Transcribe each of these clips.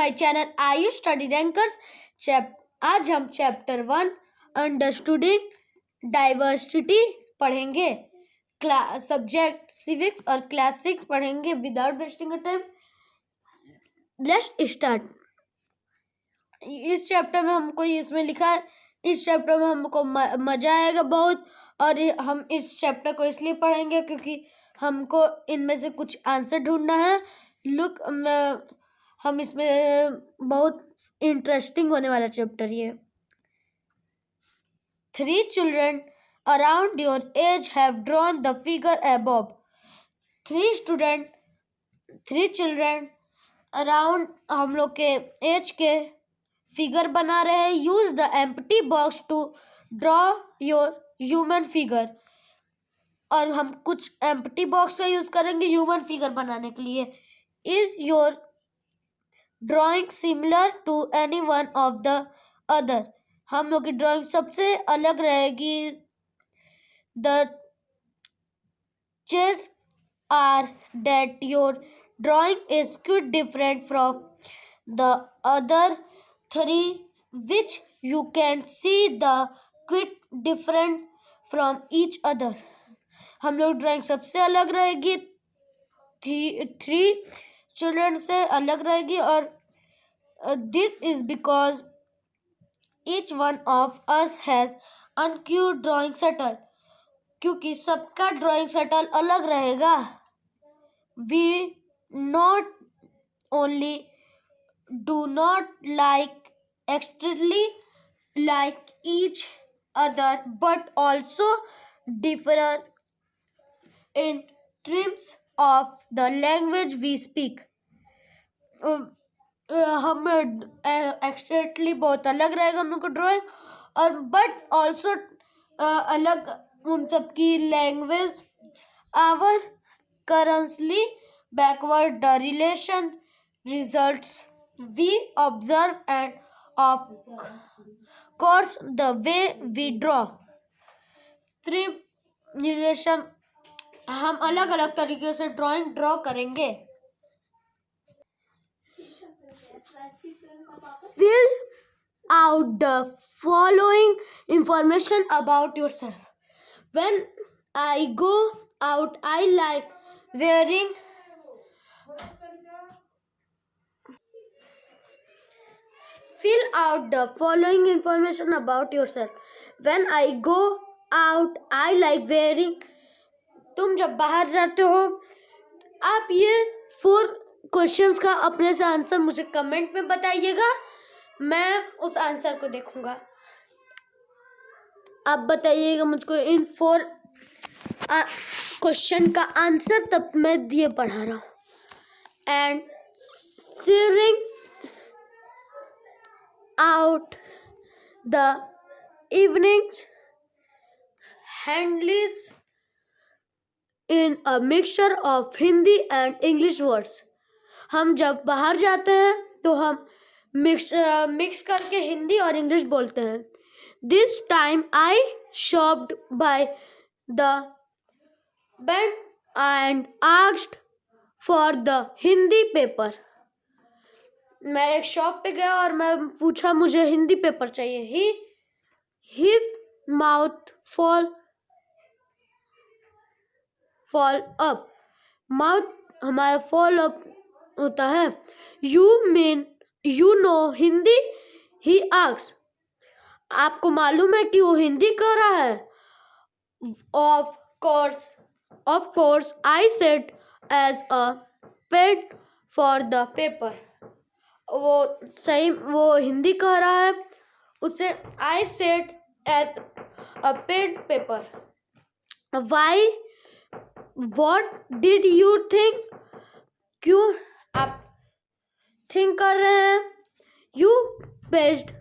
My channel Ayush study rankers. आज हम chapter 1 अंडरस्टूडिंग diversity पढ़ेंगे। सब्जेक्ट सिविक्स और क्लास 6 पढ़ेंगे। Without wasting time let's start. इस चैप्टर में हमको इसमें लिखा है, इस चैप्टर में हमको मजा आएगा बहुत। और हम इस चैप्टर को इसलिए पढ़ेंगे क्योंकि हमको इनमें से कुछ आंसर ढूंढना है। लुक, हम इसमें बहुत इंटरेस्टिंग होने वाला चैप्टर ये। 3 children around your age have drawn the figure above. 3 children around हम लोग के एज के फिगर बना रहे हैं। Use the empty box to draw your human figure. और हम कुछ एम्प्टी बॉक्स का यूज करेंगे ह्यूमन फिगर बनाने के लिए। Is your drawing similar to any one of the other. हम लोग की ड्राइंग सबसे अलग रहेगी। The changes are that your drawing is quite different from the other 3 which you can see the quite different from each other. हम लोग drawing सबसे अलग रहेगी, 3 चिल्ड्रन से अलग रहेगी। और this is because each one of us has uncued drawing shuttle. क्योंकि सबका ड्राइंग शटल अलग रहेगा। We not only do not like extremely like each other but also differ in terms of the language we speak. हम एक्सट्रेटली बहुत अलग रहेगा हम लोग का ड्राइंग, और बट ऑल्सो अलग उन सब की language. Our currently backward the relation results we observe and of course the way we draw. 3 relation हम अलग अलग तरीके से ड्राइंग ड्रॉ करेंगे। Fill out the following information about yourself. When I go out, I like wearing Fill out the following information about yourself. When I go out, I like wearing तुम जब बाहर जाते हो, आप ये 4 क्वेश्चंस का अपने से आंसर मुझे कमेंट में बताइएगा। मैं उस आंसर को देखूंगा। आप बताइएगा मुझको इन 4 क्वेश्चन का आंसर, तब मैं ये पढ़ा रहा हूँ। And searing out the evenings handles in a mixture of Hindi and English words. हम जब बाहर जाते हैं तो हम मिक्स करके हिंदी और इंग्लिश बोलते हैं। This time I shopped by the bank and asked for the Hindi paper. मैं एक शॉप पे गया और मैं पूछा मुझे हिंदी पेपर चाहिए। His mouth fall up. Mouth हमारा फॉल अप होता है। You know Hindi, he asks. आपको मालूम है कि वो हिंदी कह रहा है। Of course I said as a paid for the paper. वो हिंदी कह रहा है, उसे I said as a paid paper. Why What did you think? क्यों आप थिंक कर रहे हैं? You paused.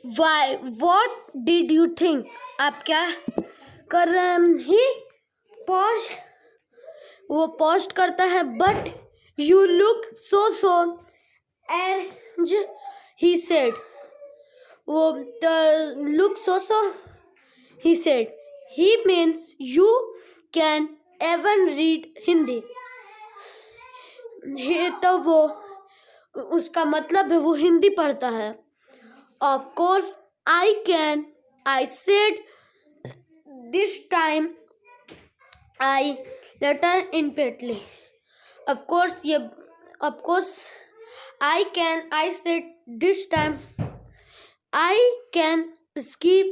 Why? What did you think? आप क्या कर रहे हैं? He paused. वो पोस्ट करता है। But you look so and he said. वो look so he said. He means you can even read Hindi. तो वो उसका मतलब है वो हिंदी पढ़ता है. Of course, I said this time I letter impatiently. Of course, I said this time I can skip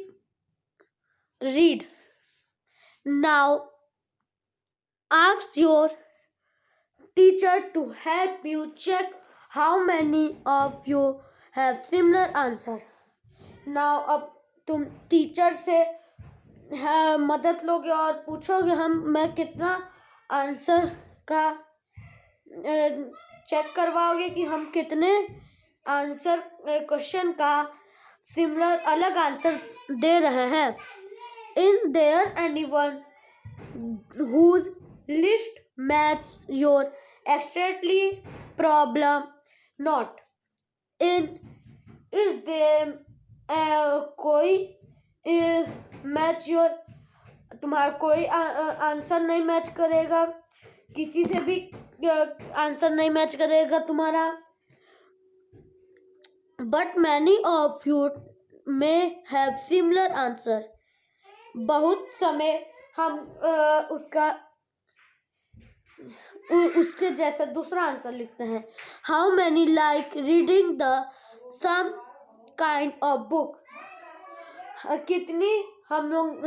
read. Now ask your teacher to help you check how many of you have similar answer. Now अब तुम teacher से मदद लोगे और पूछोगे मैं कितना answer का चेक करवाओगे कि हम कितने आंसर क्वेश्चन का सिमिलर अलग आंसर दे रहे हैं. In their anyone whose list matches your exactly problem not in is there कोई मैच योर तुम्हारा कोई आंसर नहीं मैच करेगा, किसी से भी आंसर नहीं मैच करेगा तुम्हारा. But many of you may have similar answer. बहुत समय हम उसके जैसा दूसरा आंसर लिखते हैं. How many like reading the some kind of book. कितनी हम लोग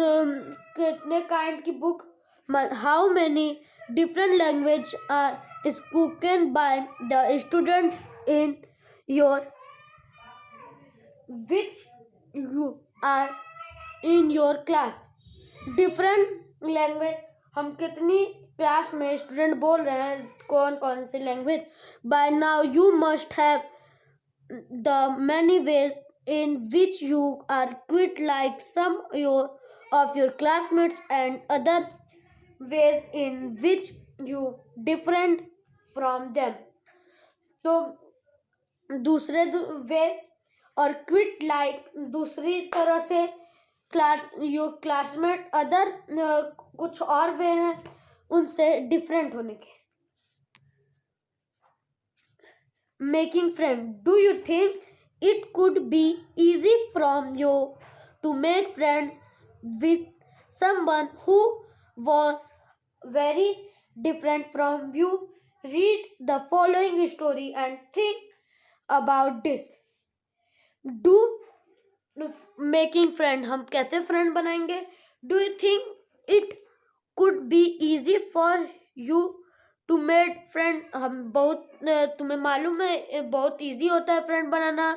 कितने काइंड की book. How many different language are spoken by the students in your which you are in your class. Different language हम कितनी class में student बोल रहे हैं, कौन कौन सी language. By now you must have the many ways in which you are quite like some of your classmates and other ways in which you different from them. तो दूसरे वे और क्विट लाइक दूसरी तरह से योर क्लासमेट अदर कुछ और वे हैं उनसे डिफरेंट होने के. Making friend. Do you think it could be easy from you to make friends with someone who was very different from you? Read the following story and think about this. Do making friend हम कैसे friend बनाएंगे. Do you think it could be easy for you to make friend. हम बहुत तुम्हें मालूम है बहुत easy होता है friend banana.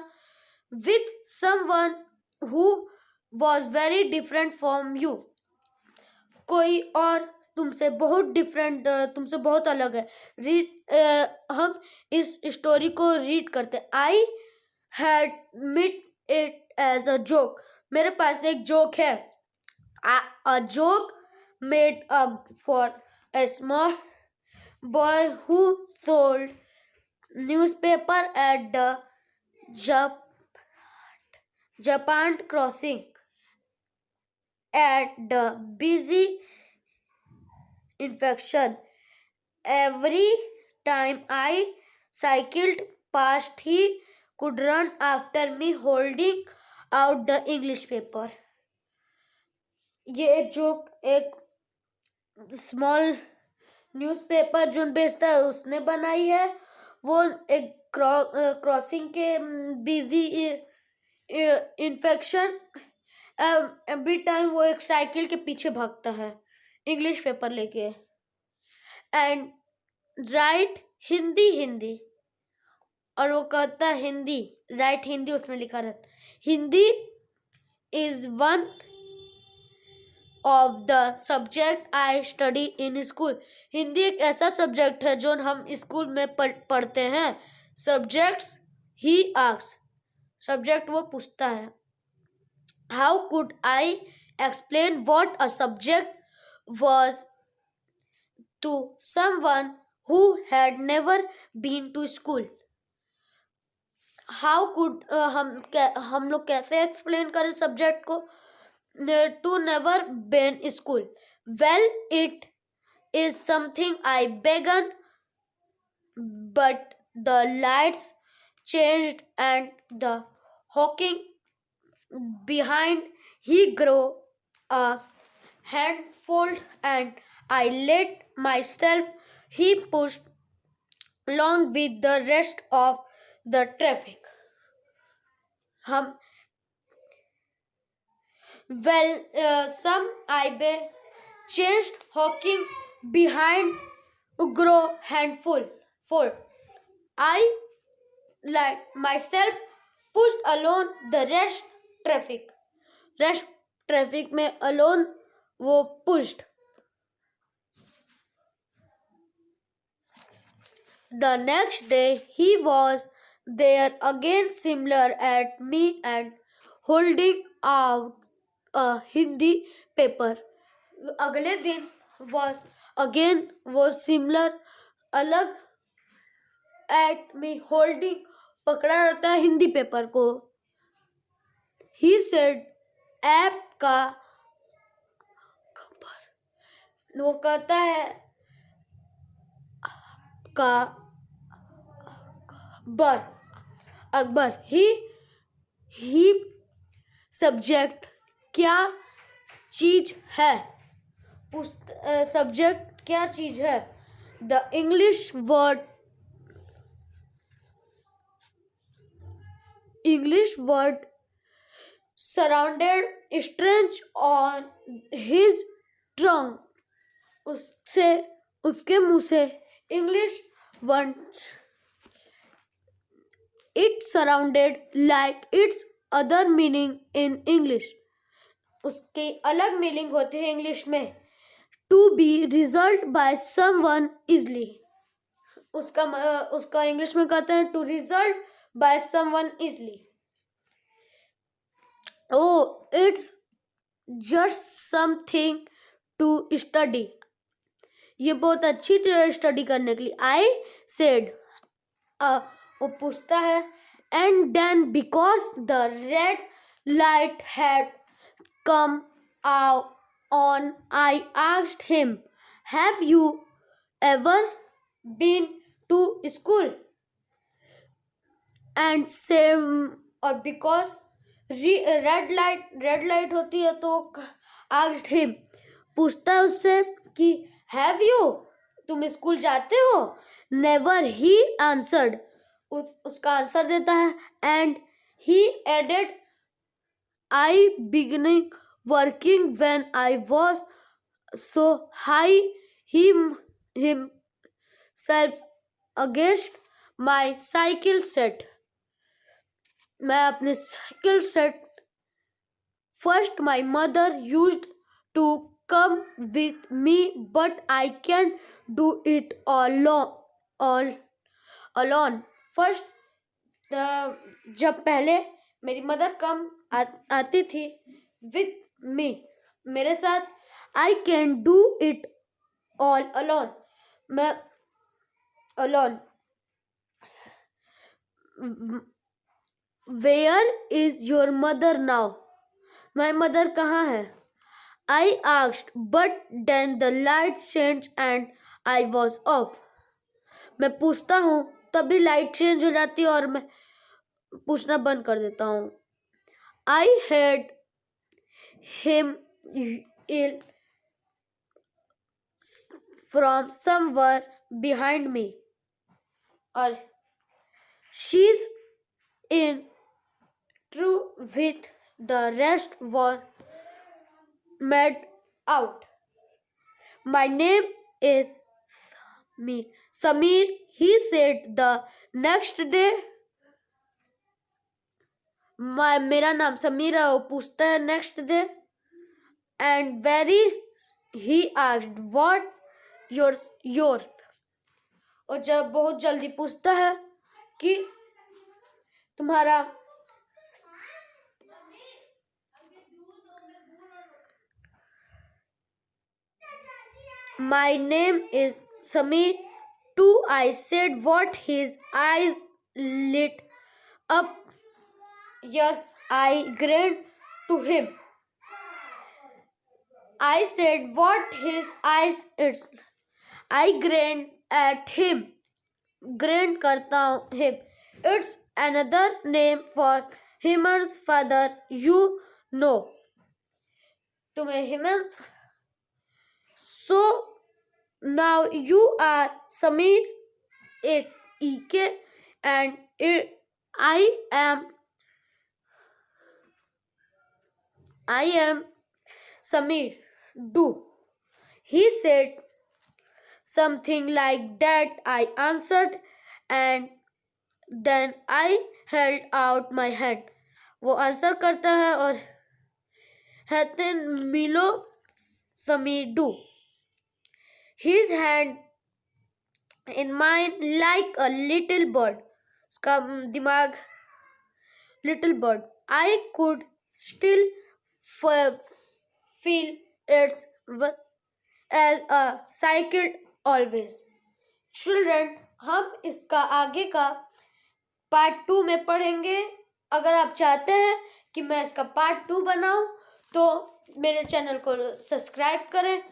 with someone who was very different from you. कोई और तुमसे बहुत डिफरेंट तुमसे बहुत अलग है. हम इस स्टोरी को रीड करते. आई हैड मिट इट एज अ जोक. मेरे पास एक जोक है. A joke made up for a small boy who sold newspaper at the Japan crossing. At the busy infection, every time I cycled past, he could run after me holding out the English paper. ये joke एक small newspaper जो बेचता है उसने बनाई है. वो एक क्रॉसिंग के बिजी इन्फेक्शन एवरी टाइम वो एक साइकिल के पीछे भागता है इंग्लिश पेपर लेके. एंड राइट हिंदी और वो कहता है हिंदी राइट हिंदी उसमें लिखा रहता. Hindi is one of the subject I study in school. Hindi एक ऐसा सब्जेक्ट है जो हम स्कूल में पढ़ते हैं. सब्जेक्ट्स ही आस्क्स. सब्जेक्ट वो पूछता है. How could I explain what a subject was to someone who had never been to school. How could हम लोग कैसे एक्सप्लेन करें सब्जेक्ट को. To never been school. Well it is something I began but the lights changed and the hawking behind he grew a handful and I let myself he pushed along with the rest of the traffic. हम some I changed hawking behind grow handful for I let myself pushed alone the rest traffic में alone वो pushed. The next day he was there again similar at me and holding out a Hindi paper. अगले दिन was again was similar अलग at me holding पकड़ा रहता है Hindi paper को. He said app का वो कहता है का बर अकबर ही सब्जेक्ट क्या चीज है सब्जेक्ट क्या चीज है the English word surrounded strange on his trunk उससे उसके मुंह से English words it surrounded like its other meaning in English. उसके अलग मीनिंग होते हैं इंग्लिश में. To be resolved by someone easily. उसका इंग्लिश में कहते हैं to resolve by someone easily. Oh, it's just something to study. ये बहुत अच्छी स्टडी करने के लिए. I said वो पूछता है and then because the red light had come out on I asked him have you ever been to school and same और because red light होती है तो asked him पूछता है उससे कि have you तुम स्कूल जाते हो never he answered उसका आंसर देता है and he added I beginning working when I was so high himself against my cycle set. मैं अपने cycle set first my mother used to come with me but I can't do it alone. First जब पहले मेरी mother come आती थी with me मेरे साथ I can do it all alone मैं alone. Where is your mother now my mother कहाँ है. I asked but then the light change and I was off. मैं पूछता हूँ तभी लाइट चेंज हो जाती है और मैं पूछना बंद कर देता हूँ. I heard him yell from somewhere behind me और she is in true with the rest was made out. My name is Samir, he said the next day. मेरा नाम समीर है. वो पूछता है next day and very he asked what yours और जब बहुत जल्दी पूछता है कि तुम्हारा My name is Samir. Too, I said what his eyes lit up. Yes, I grinned to him. I said what his eyes it's. I grinned at him. Grand करता him. It's another name for Heman's father. You know. तुम्हें Hemant. So now you are Sameer, EK, and I am Sameer. Do. He said something like that. I answered, and then I held out my hand. वो answer करता है और कहते मिलो Sameer do. His hand in mine like a little bird. उसका दिमाग little bird. I could still feel its as a cycle always. Children, हम इसका आगे का पार्ट 2 में पढ़ेंगे. अगर आप चाहते हैं कि मैं इसका पार्ट 2 बनाऊं तो मेरे चैनल को सब्सक्राइब करें.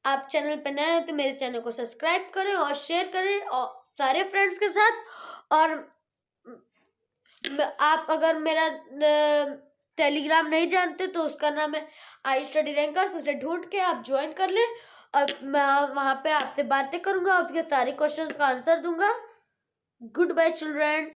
आप चैनल पे नए हैं तो मेरे चैनल को सब्सक्राइब करें और शेयर करें और सारे फ्रेंड्स के साथ. और आप अगर मेरा टेलीग्राम नहीं जानते तो उसका नाम है आई स्टडी रैंकर्स. उसे ढूंढ के आप ज्वाइन कर लें और मैं वहाँ पे आपसे बातें करूँगा, आपके सारे क्वेश्चंस का आंसर दूंगा. Good bye children.